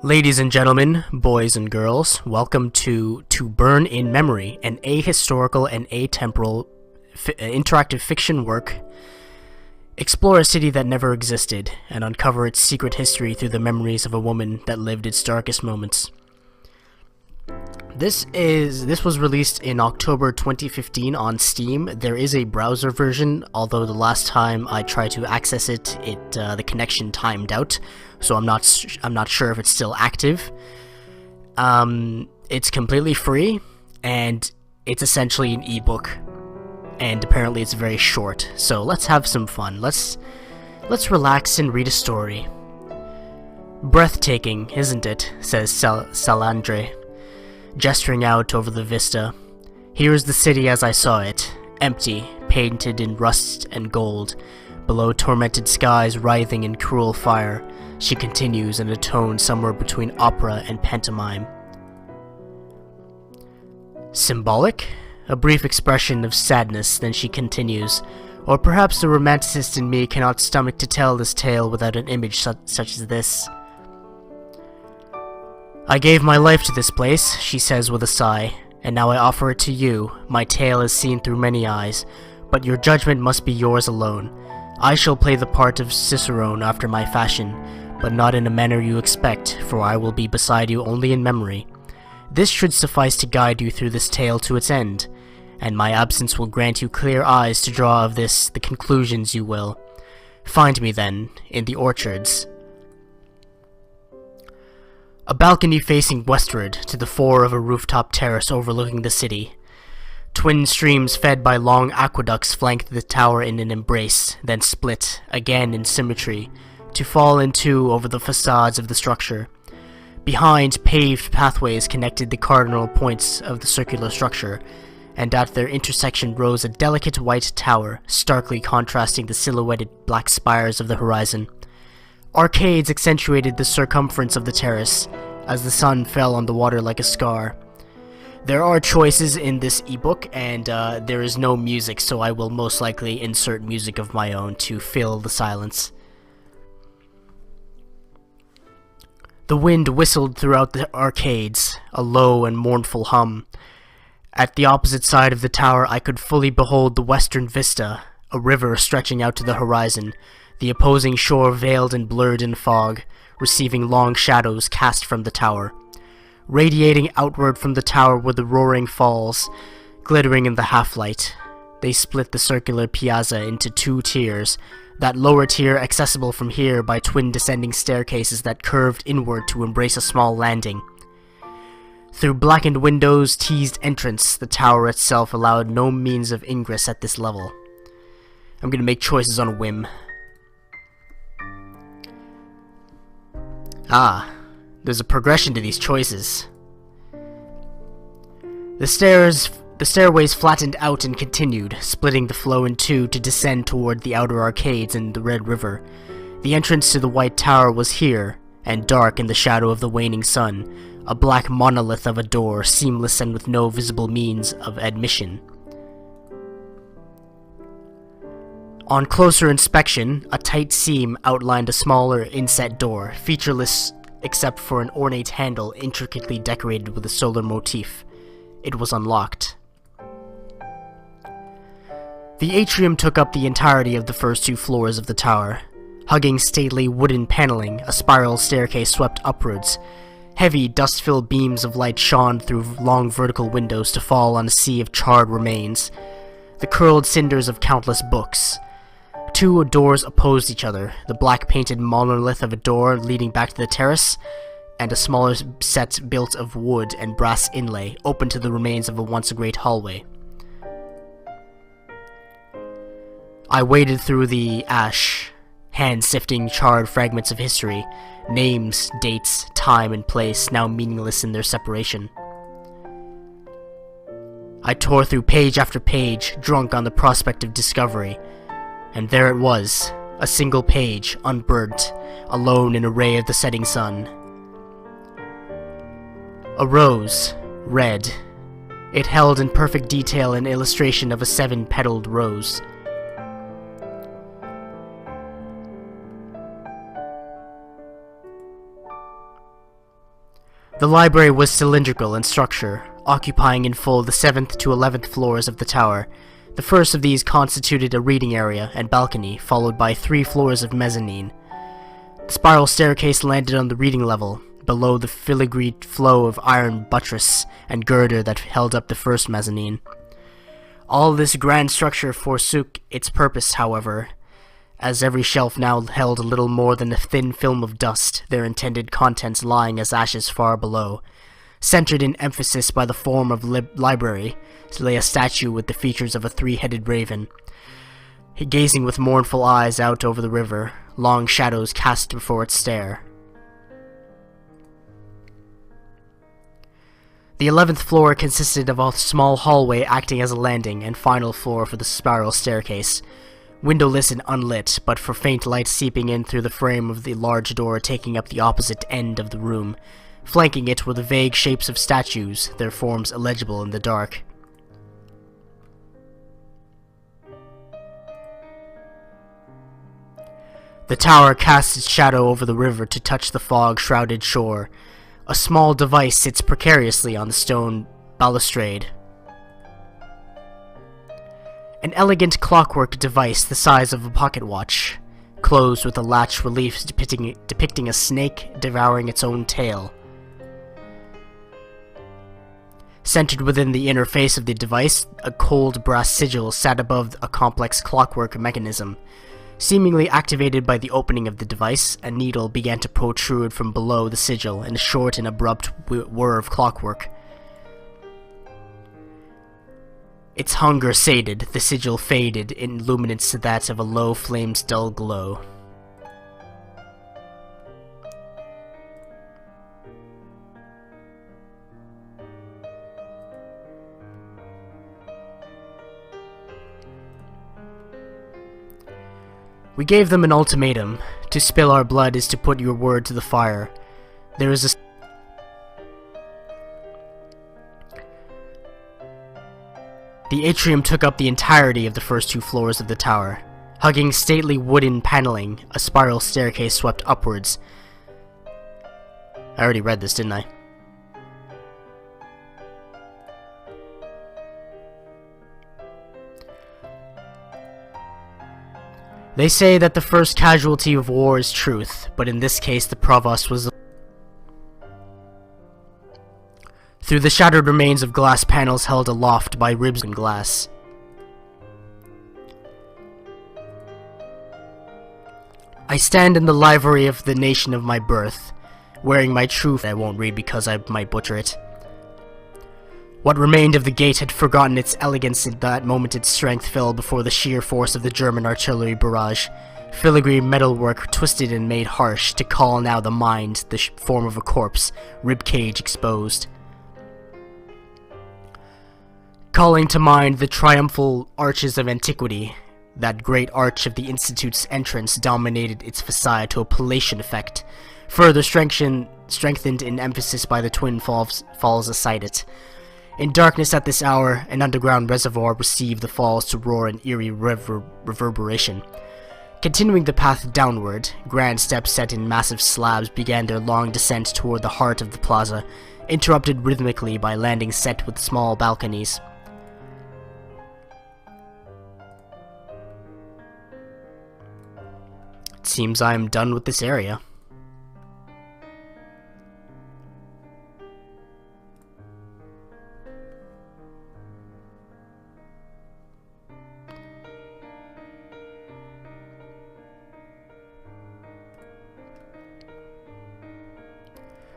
Ladies and gentlemen, boys and girls, welcome to Burn in Memory, an ahistorical and atemporal interactive fiction work. Explore a city that never existed, and uncover its secret history through the memories of a woman that lived its darkest moments. This was released in October 2015 on Steam. There is a browser version, although the last time I tried to access it, the connection timed out, so I'm not sure if it's still active. It's completely free, and it's essentially an ebook, and apparently it's very short. So let's have some fun. Let's relax and read a story. Breathtaking, isn't it? Says Salandre, gesturing out over the vista. Here is the city as I saw it, empty, painted in rust and gold, below tormented skies writhing in cruel fire. She continues in a tone somewhere between opera and pantomime. Symbolic? A brief expression of sadness, then she continues, or perhaps the romanticist in me cannot stomach to tell this tale without an image such as this. I gave my life to this place, she says with a sigh, and now I offer it to you. My tale is seen through many eyes, but your judgment must be yours alone. I shall play the part of Cicerone after my fashion, but not in a manner you expect, for I will be beside you only in memory. This should suffice to guide you through this tale to its end, and my absence will grant you clear eyes to draw of this the conclusions you will. Find me, then, in the orchards. A balcony facing westward to the fore of a rooftop terrace overlooking the city. Twin streams fed by long aqueducts flanked the tower in an embrace, then split, again in symmetry, to fall in two over the facades of the structure. Behind, paved pathways connected the cardinal points of the circular structure, and at their intersection rose a delicate white tower, starkly contrasting the silhouetted black spires of the horizon. Arcades accentuated the circumference of the terrace, as the sun fell on the water like a scar. There are choices in this ebook, and there is no music, so I will most likely insert music of my own to fill the silence. The wind whistled throughout the arcades, a low and mournful hum. At the opposite side of the tower I could fully behold the western vista, a river stretching out to the horizon, the opposing shore veiled and blurred in fog, receiving long shadows cast from the tower. Radiating outward from the tower were the roaring falls, glittering in the half-light. They split the circular piazza into two tiers, that lower tier accessible from here by twin descending staircases that curved inward to embrace a small landing. Through blackened windows teased entrance, the tower itself allowed no means of ingress at this level. I'm gonna make choices on a whim. There's a progression to these choices. The stairways flattened out and continued, splitting the flow in two to descend toward the outer arcades and the Red River. The entrance to the White Tower was here, and dark in the shadow of the waning sun, a black monolith of a door, seamless and with no visible means of admission. On closer inspection, a tight seam outlined a smaller inset door, featureless except for an ornate handle intricately decorated with a solar motif. It was unlocked. The atrium took up the entirety of the first two floors of the tower. Hugging stately wooden paneling, a spiral staircase swept upwards. Heavy, dust-filled beams of light shone through long vertical windows to fall on a sea of charred remains, the curled cinders of countless books. Two doors opposed each other, the black-painted monolith of a door leading back to the terrace, and a smaller set built of wood and brass inlay, open to the remains of a once great hallway. I waded through the ash, hand-sifting charred fragments of history, names, dates, time, and place, now meaningless in their separation. I tore through page after page, drunk on the prospect of discovery, and there it was, a single page, unburnt, alone in a ray of the setting sun. A rose, red. It held in perfect detail an illustration of a 7-petaled rose. The library was cylindrical in structure, occupying in full the 7th to 11th floors of the tower. The first of these constituted a reading area and balcony, followed by 3 floors of mezzanine. The spiral staircase landed on the reading level, below the filigreed flow of iron buttress and girder that held up the first mezzanine. All this grand structure forsook its purpose, however, as every shelf now held a little more than a thin film of dust, their intended contents lying as ashes far below. Centered in emphasis by the form of library, lay a statue with the features of a 3-headed raven, gazing with mournful eyes out over the river, long shadows cast before its stare. The 11th floor consisted of a small hallway acting as a landing and final floor for the spiral staircase. Windowless and unlit, but for faint light seeping in through the frame of the large door taking up the opposite end of the room. Flanking it were the vague shapes of statues, their forms illegible in the dark. The tower casts its shadow over the river to touch the fog-shrouded shore. A small device sits precariously on the stone balustrade. An elegant clockwork device the size of a pocket watch, closed with a latch relief depicting a snake devouring its own tail. Centered within the inner face of the device, a cold brass sigil sat above a complex clockwork mechanism. Seemingly activated by the opening of the device, a needle began to protrude from below the sigil in a short and abrupt whir of clockwork. Its hunger sated, the sigil faded in luminance to that of a low flame's dull glow. We gave them an ultimatum. To spill our blood is to put your word to the fire. There is a... The atrium took up the entirety of the first 2 floors of the tower. Hugging stately wooden paneling, a spiral staircase swept upwards. I already read this, didn't I? They say that the first casualty of war is truth, but in this case the provost was... Through the shattered remains of glass panels held aloft by ribs and glass. I stand in the livery of the nation of my birth, wearing my true... I won't read because I might butcher it. What remained of the gate had forgotten its elegance in that moment its strength fell before the sheer force of the German artillery barrage. Filigree metalwork twisted and made harsh, to call now the mind, the form of a corpse, ribcage exposed. Calling to mind the triumphal arches of antiquity, that great arch of the Institute's entrance dominated its facade to a Palatian effect, further strengthened in emphasis by the twin falls aside it. In darkness at this hour, an underground reservoir received the falls to roar an eerie reverberation. Continuing the path downward, grand steps set in massive slabs began their long descent toward the heart of the plaza, interrupted rhythmically by landings set with small balconies. It seems I am done with this area.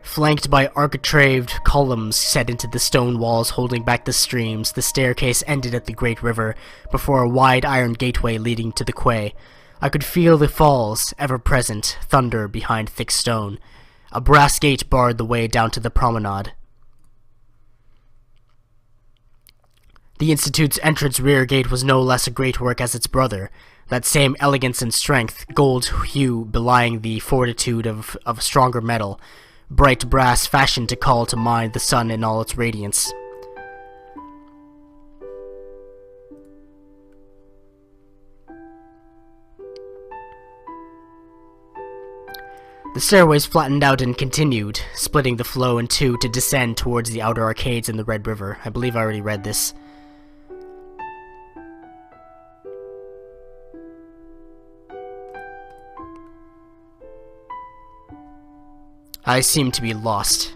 Flanked by architraved columns set into the stone walls holding back the streams, the staircase ended at the great river, before a wide iron gateway leading to the quay. I could feel the falls, ever present, thunder behind thick stone. A brass gate barred the way down to the promenade. The Institute's entrance rear gate was no less a great work as its brother, that same elegance and strength, gold hue belying the fortitude of stronger metal, bright brass fashioned to call to mind the sun in all its radiance. The stairways flattened out and continued, splitting the flow in two to descend towards the outer arcades in the Red River. I believe I already read this. I seem to be lost.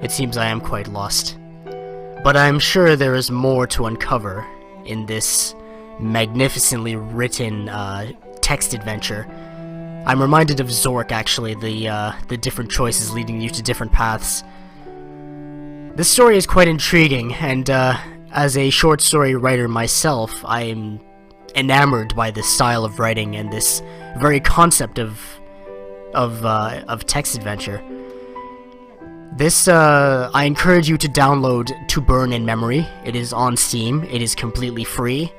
It seems I am quite lost. But I'm sure there is more to uncover in this magnificently written text adventure. I'm reminded of Zork, actually, the different choices leading you to different paths. This story is quite intriguing, and as a short story writer myself, I am enamored by this style of writing and this very concept of text adventure. This, I encourage you to download To Burn in Memory. It is on Steam. It is completely free.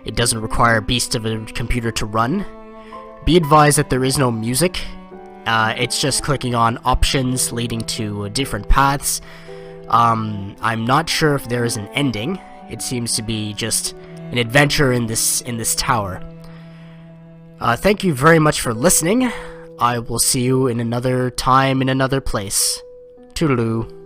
It doesn't require a beast of a computer to run. Be advised that there is no music. It's just clicking on options leading to different paths. I'm not sure if there is an ending. It seems to be just an adventure in this tower. Thank you very much for listening. I will see you in another time in another place. Toodaloo.